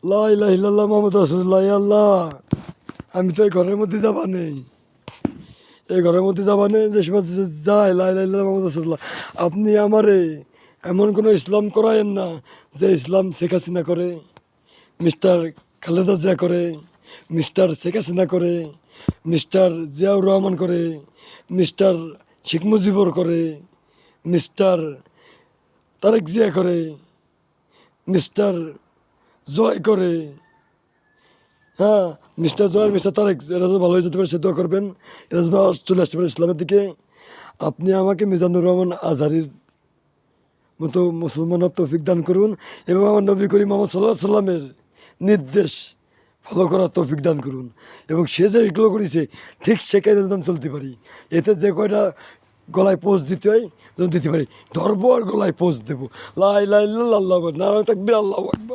লা ইলাহা ইল্লাল্লাহ মুহাম্মাদুর রাসূলুল্লাহ। ইয়া আল্লাহ, আমি তো এই ঘরের মধ্যে যাবা নেই। এই ঘরের মধ্যে যাবা নেই যে সময় যায় লা ইলাহা ইল্লাল্লাহ মুহাম্মাদুর রাসূলুল্লাহ। আপনি আমারে এমন কোনো ইসলাম করায়েন না যে ইসলাম শেখ হাসিনা করে, মিস্টার খালেদা জিয়া করে, মিস্টার শেখ হাসিনা করে, মিস্টার জিয়াউর রহমান করে, মিস্টার শেখ মুজিবুর করে, মিস্টার তারেক জিয়া করে, মিস্টার জয় করে। হ্যাঁ, মিস্টার জয়, মিস্টার তারেক, এরা তো ভালো হয়ে যেতে পারে, সে দোয়া করবেন। এরা যেন চলে আসতে পারে ইসলামের দিকে। আপনি আমাকে মিজানুর রহমান আজহারির মতো মুসলমান হওয়ার তৌফিক দান করুন এবং আমার নবী করিম মুহাম্মদ সাল্লাল্লাহু আলাইহি সাল্লামের নির্দেশ ফলো করার তৌফিক দান করুন এবং সে যে এগুলো করেছে ঠিক সে কাজে যেন চলতে পারি। এতে যে কয়টা গলায় পোজ দিতে হয় যেন দিতে পারি। ধরবো আর গলায় পোজ দেবো। লা ইলাহা ইল্লাল্লাহ, আল্লাহু আকবার, নারায়ে তাকবীর, আল্লাহু আকবার।